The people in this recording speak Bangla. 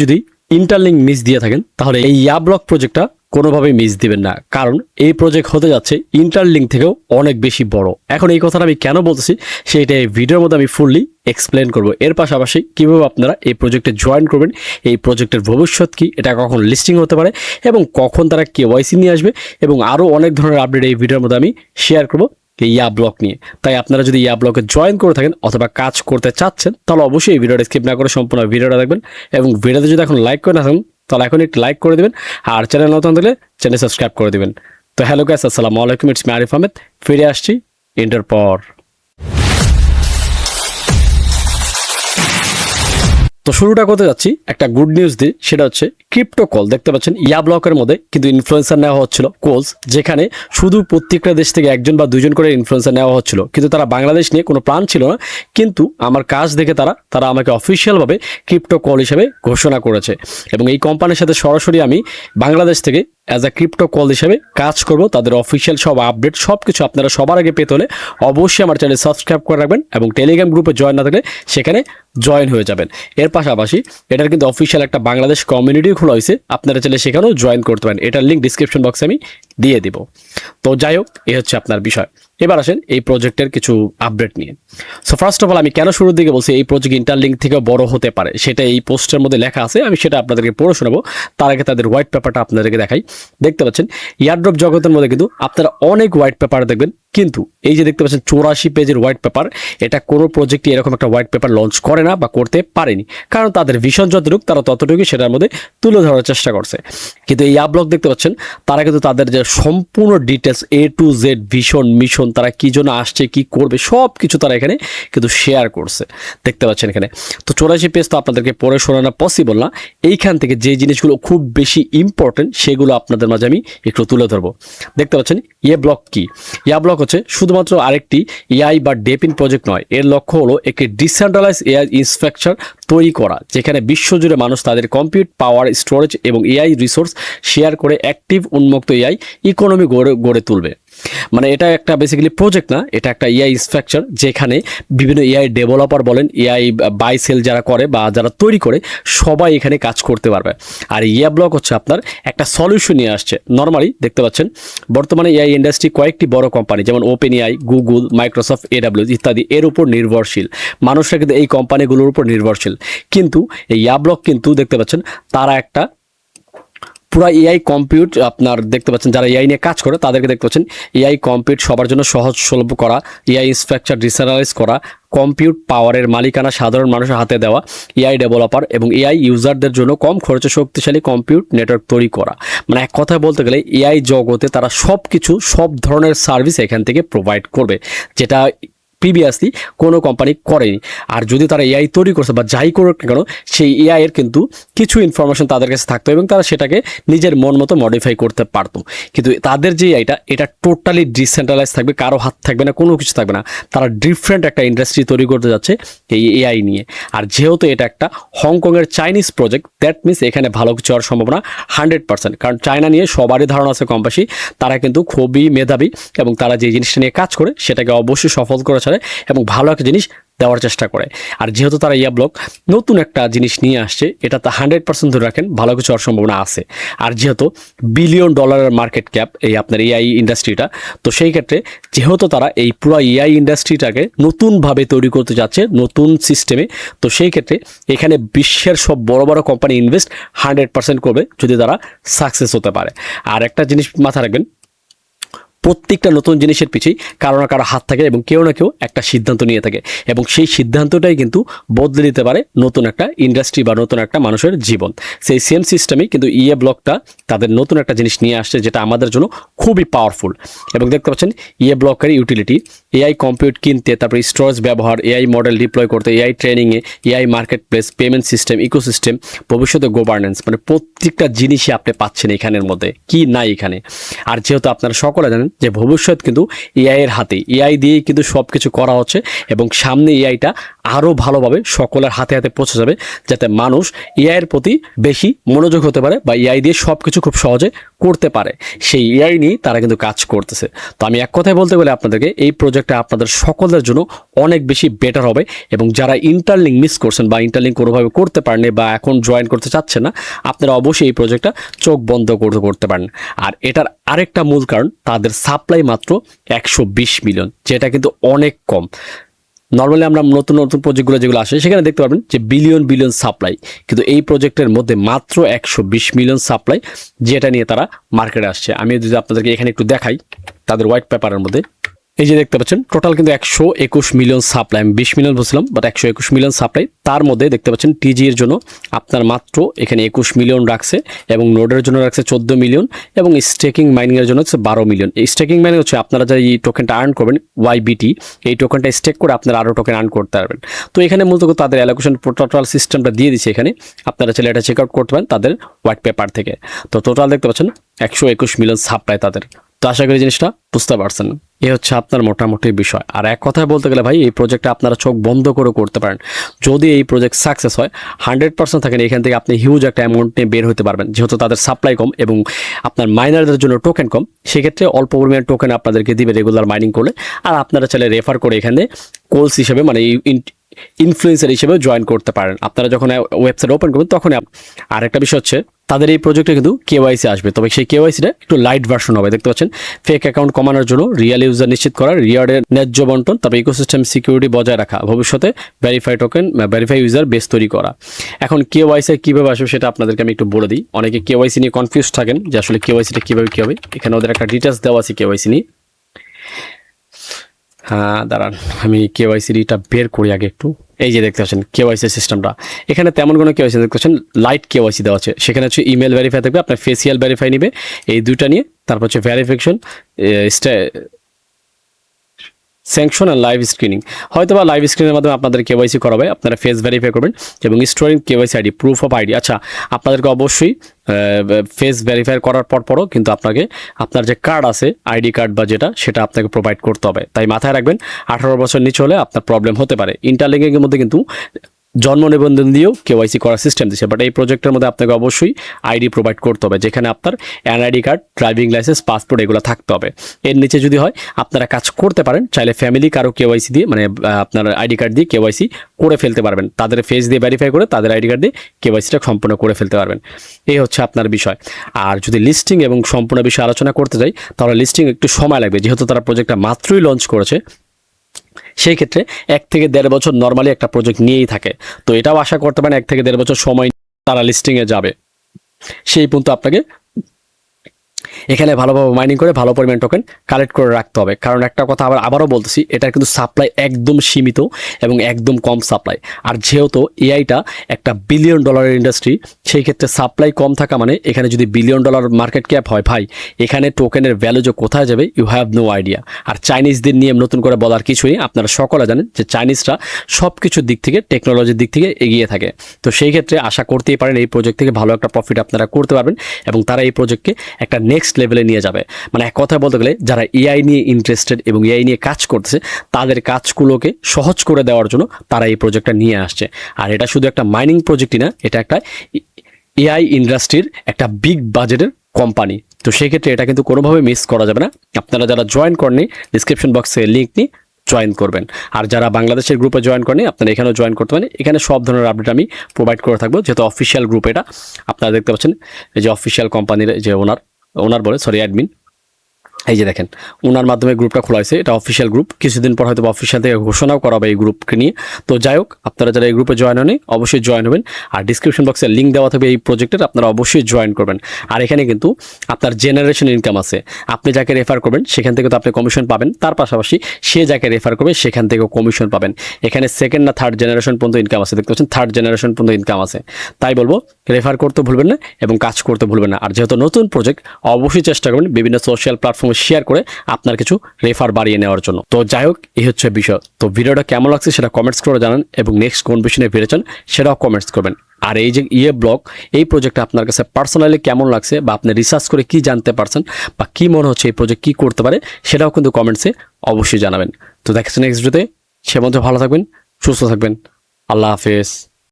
যদি ইন্টারলিঙ্ক মিস দিয়ে থাকেন তাহলে এই ইয়াব্লক প্রজেক্টটা কোনোভাবেই মিস দিবেন না, কারণ এই প্রজেক্ট হতে যাচ্ছে ইন্টারলিঙ্ক থেকেও অনেক বেশি বড়। এখন এই কথাটা আমি কেন বলতেছি সেটা এই ভিডিওর মধ্যে আমি ফুললি এক্সপ্লেন করব। এর পাশাপাশি কীভাবে আপনারা এই প্রজেক্টে জয়েন করবেন, এই প্রজেক্টের ভবিষ্যৎ কী, এটা কখন লিস্টিং হতে পারে এবং কখন তারা কেওয়াইসি নিয়ে আসবে এবং আরও অনেক ধরনের আপডেট এই ভিডিওর মধ্যে আমি শেয়ার করব ইয়াব্লক নিয়ে। তাই আপনারা যদি ইয়াব্লকে জয়েন করে থাকেন অথবা কাজ করতে চাচ্ছেন তাহলে অবশ্যই এই ভিডিওটা স্কিপ না করে সম্পূর্ণ ভিডিওটা দেখবেন এবং ভিডিওতে যদি এখন লাইক করে না থাকেন তাহলে এখন একটু লাইক করে দেবেন আর চ্যানেল নতুন থাকলে চ্যানেল সাবস্ক্রাইব করে দেবেন। তো হ্যালো গাইস, আসসালামু আলাইকুম, ইটস মি আরিফ আহমেদ, ফিরে আসছি ইন্টার পর। তো শুরুটা করতে যাচ্ছি একটা গুড নিউজ দিয়ে, সেটা হচ্ছে ক্রিপ্টো কল। দেখতে পাচ্ছেন ইয়াব্লকের মধ্যে কিন্তু ইনফ্লুয়েন্সার নেওয়া হচ্ছিল কোলস, যেখানে শুধু প্রত্যেকটা দেশ থেকে একজন বা দুজন করে ইনফ্লুয়েন্সার নেওয়া হচ্ছিল, কিন্তু তারা বাংলাদেশ নিয়ে কোনো প্ল্যান ছিল না। কিন্তু আমার কাজ দেখে তারা আমাকে অফিসিয়ালভাবে ক্রিপ্টো কল হিসেবে ঘোষণা করেছে এবং এই কোম্পানির সাথে সরাসরি আমি বাংলাদেশ থেকে অ্যাজ আ ক্রিপ্টো কল হিসেবে কাজ করব। তাদের অফিসিয়াল সব আপডেট সব কিছু আপনারা সবার আগে পেতে হলে অবশ্যই আমার চ্যানেল সাবস্ক্রাইব করে রাখবেন এবং টেলিগ্রাম গ্রুপে জয়েন না থাকলে সেখানে জয়েন হয়ে যাবেন। এর পাশাপাশি এটার কিন্তু অফিসিয়াল একটা বাংলাদেশ কমিউনিটি খোলা হয়েছে, আপনারা চাইলে সেখানেও জয়েন করতে পারেন। এটার লিঙ্ক ডিসক্রিপশন বক্সে আমি দিয়ে দিব। তো যাই হোক, এই হচ্ছে আপনার বিষয়। এবার আসেন এই প্রজেক্টের কিছু আপডেট নিয়ে। সো ফার্স্ট অফ অল আমি কেন শুরুর দিকে বলছি এই প্রজেক্ট ইন্টারলিঙ্ক থেকে বড় হতে পারে, সেটা এই পোস্টের মধ্যে লেখা আছে, আমি সেটা আপনাদেরকে পড়ে শোনাবো। তার আগে তাদের হোয়াইট পেপারটা আপনাদেরকে দেখাই। দেখতে পাচ্ছেন এয়ারড্রপ জগতের মধ্যে কিন্তু আপনারা অনেক হোয়াইট পেপার দেখবেন, কিন্তু এই যে দেখতে পাচ্ছেন 84 পেজের হোয়াইট পেপার, এটা কোনো প্রজেক্টই এরকম একটা হোয়াইট পেপার লঞ্চ করে না বা করতে পারেনি, কারণ তাদের ভিশন যতটুকু তারা ততটুকুই সেটার মধ্যে তুলে ধরার চেষ্টা করছে। কিন্তু এই ইয়াব্লক দেখতে পাচ্ছেন তারা কিন্তু তাদের যে সম্পূর্ণ details A to Z vision mission, তারা কি জন্য আসছে, কি করবে, সব কিছু তারা এখানে কিন্তু শেয়ার করছে। দেখতে পাচ্ছেন এখানে তো 84 পেজ তো আপনাদেরকে পড়ে শোনানো পসিবল না। এইখান থেকে যে জিনিসগুলো খুব বেশি ইম্পর্টেন্ট সেগুলো আপনাদের মাঝে আমি একটু তুলে ধরবো। দেখতে পাচ্ছেন ইয়াব্লক কি? ইয়াব্লক হচ্ছে শুধুমাত্র আরেকটি এআই বা ডেপিন প্রজেক্ট নয়, এর লক্ষ্য হলো একটি ডিসেন্ট্রালাইজ এআই ইনফ্রাস্ট্রাকচার তৈরি করা, যেখানে বিশ্বজুড়ে মানুষ তাদের কম্পিউট পাওয়ার, স্টোরেজ এবং এআই রিসোর্স শেয়ার করে অ্যাক্টিভ উন্মুক্ত এআই ইকোনমি গড়ে তুলবে। মানে এটা একটা বেসিক্যালি প্রজেক্ট না, এটা একটা এআই স্ট্রাকচার, যেখানে বিভিন্ন এআই ডেভেলপার বলেন, এআই বাই সেল যারা করে বা যারা তৈরি করে সবাই এখানে কাজ করতে পারবে। আর ইয়াব্লক হচ্ছে আপনার একটা সলিউশন নিয়ে আসছে। নর্মালি দেখতে পাচ্ছেন বর্তমানে এআই ইন্ডাস্ট্রি কয়েকটি বড় কোম্পানি যেমন open AI, Google, Microsoft, AWS ইত্যাদি এর উপর নির্ভরশীল। মানুষরা কিন্তু এই কোম্পানিগুলোর উপর নির্ভরশীল, কিন্তু এই ইয়াব্লক কিন্তু দেখতে পাচ্ছেন তারা একটা পুরা এআই কম্পিউট আপনার দেখতে পাচ্ছেন যারা এআই নিয়ে কাজ করে তাদেরকে দেখতে পাচ্ছেন এআই কম্পিউট সবার জন্য সহজ সুলভ করা, এআই স্ট্রাকচার ডিসেন্ট্রালাইজ করা, কম্পিউট পাওয়ারের মালিকানা সাধারণ মানুষের হাতে দেওয়া, এআই ডেভেলপার এবং এআই ইউজারদের জন্য কম খরচে শক্তিশালী কম্পিউট নেটওয়ার্ক তৈরি করা। মানে এক কথায় বলতে গেলে এআই জগতে তারা সব কিছু সব ধরনের সার্ভিস এখান থেকে প্রোভাইড করবে, যেটা প্রিভিয়াসলি কোনো কোম্পানি করেনি। আর যদি তারা এআই তৈরি করছে বা যাই করুক না কেন, সেই এআই এর কিন্তু কিছু ইনফরমেশন তাদের কাছে থাকতো এবং তারা সেটাকে নিজের মন মতো মডিফাই করতে পারতো। কিন্তু তাদের যে এআইটা এটা টোটালি ডিসেন্ট্রালাইজ থাকবে, কারো হাত থাকবে না, কোনো কিছু থাকবে না। তারা ডিফারেন্ট একটা ইন্ডাস্ট্রি তৈরি করতে যাচ্ছে এই এআই নিয়ে। আর যেহেতু এটা একটা হংকংয়ের চাইনিজ প্রজেক্ট, দ্যাট মিনস এখানে ভালো কিছু হওয়ার সম্ভাবনা 100%, কারণ চায়না নিয়ে সবারই ধারণা আছে কম বেশি, তারা কিন্তু খুবই মেধাবী এবং তারা যে জিনিসটা নিয়ে কাজ করে সেটাকে অবশ্যই সফল করে এবং ভালো একটা জিনিস দেওয়ার চেষ্টা করে। আর যেহেতু তারা ইয়াব্লক নতুন একটা জিনিস নিয়ে আসছে, এটা তো 100% ধরে রাখেন ভালো কিছু হওয়ার সম্ভাবনা আছে। আর যেহেতু $1 বিলিয়ন মার্কেট ক্যাপ এই আপনার এআই ইন্ডাস্ট্রিটা, তো সেই ক্ষেত্রে যেহেতু তারা এই পুরো এআই ইন্ডাস্ট্রিটাকে নতুনভাবে তৈরি করতে যাচ্ছে নতুন সিস্টেমে, তো সেই ক্ষেত্রে এখানে বিশ্বের সব বড় বড় কোম্পানি ইনভেস্ট 100% করবে যদি তারা সাকসেস হতে পারে। আর একটা জিনিস মাথায় রাখবেন, প্রত্যেকটা নতুন জিনিসের পিছেই কারো না কারো হাত থাকে এবং কেউ না কেউ একটা সিদ্ধান্ত নিয়ে থাকে এবং সেই সিদ্ধান্তটাই কিন্তু বদলে দিতে পারে নতুন একটা ইন্ডাস্ট্রি বা নতুন একটা মানুষের জীবন। সেই সেম সিস্টেমে কিন্তু ইয়াব্লকটা তাদের নতুন একটা জিনিস নিয়ে আসছে, যেটা আমাদের জন্য খুবই পাওয়ারফুল। এবং দেখতে পাচ্ছেন ইয়াব্লকের ইউটিলিটি এআই কম্পিউট কিনতে, তারপরে স্টোরেজ ব্যবহার, এআই মডেল ডিপ্লয় করতে, এআই ট্রেনিংয়ে, AI market place, payment system, ecosystem, ভবিষ্যতে গভর্নেন্স, মানে প্রত্যেকটা জিনিসই আপনি পাচ্ছেন এখানের মধ্যে, কি নাই এখানে। আর যেহেতু আপনারা সকলে জানেন যে ভবিষ্যৎ কিন্তু এআই এর হাতে, এআই দিয়েই কিন্তু সব কিছু করা হচ্ছে এবং সামনে এআইটা আরও ভালোভাবে সকলের হাতে হাতে পৌঁছে যাবে, যাতে মানুষ এআইয়ের প্রতি বেশি মনোযোগ হতে পারে বা এআই দিয়ে সব কিছু খুব সহজে করতে পারে। সেই এআই নিয়ে তারা কিন্তু কাজ করতেছে। তো আমি এক কথায় বলতে গেলে আপনাদেরকে এই প্রজেক্টটা আপনাদের সকলের জন্য অনেক বেশি বেটার হবে, এবং যারা ইন্টারলিঙ্ক মিস করছেন বা ইন্টারলিঙ্ক কোনোভাবে করতে পারেননি বা এখন জয়েন করতে চাচ্ছেন না, আপনারা অবশ্যই এই প্রজেক্টটা চোখ বন্ধ করতে পারেন। আর এটার আরেকটা মূল কারণ, তাদের সাপ্লাই মাত্র 120 মিলিয়ন, যেটা কিন্তু অনেক কম। নর্মালি আমরা নতুন নতুন প্রজেক্টগুলো যেগুলো আসে সেখানে দেখতে পারবেন যে বিলিয়ন বিলিয়ন সাপ্লাই, কিন্তু এই প্রজেক্টের মধ্যে মাত্র 120 মিলিয়ন সাপ্লাই, যেটা নিয়ে তারা মার্কেটে আসছে। আমি যদি আপনাদেরকে এখানে একটু দেখাই তাদের হোয়াইট পেপারের মধ্যে, এই যে দেখতে পাচ্ছেন টোটাল কিন্তু 121 মিলিয়ন সাপ্লাই, আমি 20 মিলিয়ন বলছিলাম বাট 121 মিলিয়ন সাপ্লাই। তার মধ্যে দেখতে পাচ্ছেন টিজি এর জন্য আপনার মাত্র এখানে 21 মিলিয়ন রাখছে, এবং নোডের জন্য রাখছে 14 মিলিয়ন, এবং স্টেকিং মাইনিং এর জন্য হচ্ছে 12 মিলিয়ন। এই স্টেকিং মাইনিং হচ্ছে আপনারা যে এই টোকেনটা আর্ন করবেন YBT, এই টোকেনটা স্টেক করে আপনারা আরও টোকেন আর্ন করতে পারবেন। তো এখানে মূলত তাদের অ্যালোকেশন টোটাল সিস্টেমটা দিয়ে দিচ্ছে এখানে, আপনারা চাইলে এটা চেক আউট করতে পারেন তাদের হোয়াইট পেপার থেকে। তো টোটাল দেখতে পাচ্ছেন 121 মিলিয়ন সাপ্লাই তাদের। তো আশা করি জিনিসটা বুঝতে পারছেন। এ হচ্ছে আপনার মোটামুটি বিষয়। আর এক কথায় বলতে গেলে ভাই, এই প্রজেক্টটা আপনারা চোখ বন্ধ করে করতে পারেন। যদি এই প্রজেক্ট সাকসেস হয় 100% থাকেন এখান থেকে আপনি হিউজ একটা অ্যামাউন্ট নিয়ে বের হতে পারবেন, যেহেতু তাদের সাপ্লাই কম এবং আপনার মাইনারদের জন্য টোকেন কম। সেক্ষেত্রে অল্প পরিমাণ টোকেন আপনাদেরকে দিবে রেগুলার মাইনিং করলে, আর আপনারা চাইলে রেফার করে এখানে কোলস হিসেবে মানে ইনফ্লুয়েন্সার হিসেবে জয়েন করতে পারেন। আপনারা যখন ওয়েবসাইট ওপেন করবেন তখন। আর একটা বিষয় হচ্ছে তাদের এই প্রজেক্টে কিন্তু কেওয়াইসি আসবে, তবে সেই কেওয়াইসিটা একটু লাইট ভার্সন হবে। দেখতে পাচ্ছেন ফেক অ্যাকাউন্ট কমানোর জন্য, রিয়েল ইউজার নিশ্চিত করা, রিওয়ার্ডের ন্যায্য বন্টন, তারপর ইকোসিস্টেম সিকিউরিটি বজায় রাখা, ভবিষ্যতে ভেরিফাই ইউজার বেস তৈরি করা। এখন কেওয়াইসি কীভাবে আসবে সেটা আপনাদেরকে আমি একটু বলে দিই। অনেকে কেওয়াইসি নিয়ে কনফিউজ থাকেন যে আসলে কেওয়াইসিটা কীভাবে কী হবে। এখানে ওদের একটা ডিটেলস দেওয়া আছে কেওয়াইসি নিয়ে। হ্যাঁ দাঁড়ান, আমি কেওয়াইসিটা বের করি আগে একটু। এই যে দেখতে পাচ্ছেন কেওয়াইসি সিস্টেমটা, এখানে তেমন কোনো কেওয়াইসি দেখতে পাচ্ছেন লাইট কেওয়াইসি দেওয়া আছে। সেখানে হচ্ছে ইমেল ভেরিফাই থাকবে, আপনার ফেসিয়াল ভেরিফাই নেবে, এই দুইটা নিয়ে। তারপর হচ্ছে ভেরিফিকেশন, স্যাংশন আর লাইভ স্ক্রিনিং। হয়তো বা লাইভ স্ক্রিনের মাধ্যমে আপনাদের কেওয়াইসি করাবে, আপনারা ফেস ভেরিফাই করবেন, এবং storing KYC ID, proof of ID. আচ্ছা, আপনাদেরকে অবশ্যই ফেস ভেরিফাই করার পরও কিন্তু আপনাকে আপনার যে কার্ড আছে, আইডি কার্ড বা যেটা, সেটা আপনাকে প্রোভাইড করতে হবে। তাই মাথায় রাখবেন 18 বছর নিচে হলে আপনার প্রবলেম হতে পারে। ইন্টারলিঙ্কের মধ্যে কিন্তু জন্ম নিবন্ধন দিয়েও কেওয়াইসি করার সিস্টেম দিচ্ছে, বাট এই প্রজেক্টের মধ্যে আপনাকে অবশ্যই আইডি প্রোভাইড করতে হবে, যেখানে আপনার NID card, driving licence, passport এগুলো থাকতে হবে। এর নিচে যদি হয় আপনারা কাজ করতে পারেন, চাইলে ফ্যামিলি কারো কেওয়াইসি দিয়ে মানে আপনার আইডি কার্ড দিয়ে কেওয়াইসি করে ফেলতে পারবেন, তাদের ফেস দিয়ে ভেরিফাই করে তাদের আইডি কার্ড দিয়ে কেওয়াইসিটা সম্পূর্ণ করে ফেলতে পারবেন। এই হচ্ছে আপনার বিষয়। আর যদি লিস্টিং এবং সম্পূর্ণ বিষয়ে আলোচনা করতে যাই তাহলে লিস্টিং একটু সময় লাগবে, যেহেতু তারা প্রজেক্টটা মাত্রই লঞ্চ করেছে। সেই ক্ষেত্রে 1 থেকে 1.5 বছর নর্মালি একটা প্রজেক্ট নিয়েই থাকে। তো এটাও আশা করতে পারেন 1 থেকে 1.5 বছর সময় তারা লিস্টিংয়ে যাবে। সেই পর্যন্ত আপনাকে এখানে ভালোভাবে মাইনিং করে ভালো পরিমাণ টোকেন কালেক্ট করে রাখতে হবে। কারণ একটা কথা আবারও বলতেছি, এটা কিন্তু সাপ্লাই একদম সীমিত এবং একদম কম সাপ্লাই। আর যেহেতু এআইটা একটা $1 বিলিয়ন ইন্ডাস্ট্রি, সেই ক্ষেত্রে সাপ্লাই কম থাকা মানে এখানে যদি $1 বিলিয়ন মার্কেট ক্যাপ হয় ভাই, এখানে টোকেনের ভ্যালু যে কোথায় যাবে ইউ হ্যাভ নো আইডিয়া। আর চাইনিজদের নিয়ে নতুন করে বলার কিছুই, আপনারা সকলে জানেন যে চাইনিজরা সব কিছুর দিক থেকে, টেকনোলজির দিক থেকে এগিয়ে থাকে। তো সেই ক্ষেত্রে আশা করতেই পারেন এই প্রজেক্ট থেকে ভালো একটা প্রফিট আপনারা করতে পারবেন, এবং তারা এই প্রজেক্টকে একটা নেক্সট লেভেলে নিয়ে যাবে। মানে এক কথা বলতে গেলে যারা এআই নিয়ে ইন্টারেস্টেড এবং এআই নিয়ে কাজ করতেছে, তাদের কাজগুলোকে সহজ করে দেওয়ার জন্য তারা এই প্রজেক্টটা নিয়ে আসছে। আর এটা শুধু একটা মাইনিং প্রজেক্টই না, এটা একটা এআই ইন্ডাস্ট্রির একটা বিগ বাজেটের কোম্পানি। তো সেক্ষেত্রে এটা কিন্তু কোনোভাবে মিস করা যাবে না। আপনারা যারা জয়েন করেননি, ডিসক্রিপশন বক্সে লিঙ্ক নিয়ে জয়েন করবেন। আর যারা বাংলাদেশের গ্রুপে জয়েন করেনি, আপনারা এখানেও জয়েন করতে পারেন। এখানে সব ধরনের আপডেট আমি প্রোভাইড করে থাকবো, যেহেতু অফিসিয়াল গ্রুপ। এটা আপনারা দেখতে পাচ্ছেন এই যে অফিসিয়াল কোম্পানির যে ওনার বলে অ্যাডমিন, এই যে দেখেন ওনার মাধ্যমে গ্রুপটা খোলা হয়েছে। এটা অফিসিয়াল গ্রুপ, কিছুদিন পর হয়তো অফিসিয়াল থেকে ঘোষণাও করা হবে এই গ্রুপকে নিয়ে। তো যাই হোক, আপনারা যারা এই গ্রুপে জয়েন হননি অবশ্যই জয়েন হবেন। আর ডিসক্রিপশন বক্সে লিঙ্ক দেওয়া থাকবে এই প্রজেক্টের, আপনারা অবশ্যই জয়েন করবেন। আর এখানে কিন্তু আপনার জেনারেশন ইনকাম আছে, আপনি যাকে রেফার করবেন সেখান থেকে তো আপনি কমিশন পাবেন, তার পাশাপাশি সে যাকে রেফার করবে সেখান থেকেও কমিশন পাবেন। এখানে 2nd না 3rd জেনারেশন পর্যন্ত ইনকাম আছে, দেখতে পাচ্ছেন 3rd জেনারেশন পর্যন্ত ইনকাম আছে। তাই বলবো রেফার করতে ভুলবেন না এবং কাজ করতে ভুলবেন না। আর যেহেতু নতুন প্রজেক্ট, অবশ্যই চেষ্টা করবেন বিভিন্ন সোশ্যাল প্ল্যাটফর্মে শেয়ার করে আপনার কিছু রেফার বাড়িয়ে নেওয়ার জন্য। তো যাই হোক, এই হচ্ছে বিষয়। তো ভিডিওটা কেমন লাগছে সেটা কমেন্টস করে জানান, এবং নেক্সট কোন বিষয় নিয়ে ভিডিও চান সেটাও কমেন্টস করবেন। আর এই যে ব্লগ, এই প্রজেক্টটা আপনার কাছে পার্সোনালি কেমন লাগছে, বা আপনি রিসার্চ করে কি জানতে পারছেন, বা কি মনে হচ্ছে এই প্রজেক্ট কি করতে পারে, সেটাও কিন্তু কমেন্টসে অবশ্যই জানাবেন। তো দেখেছেন নেক্সট ভিডিওতে, সে মধ্যে ভালো থাকবেন, সুস্থ থাকবেন। আল্লাহ হাফেজ।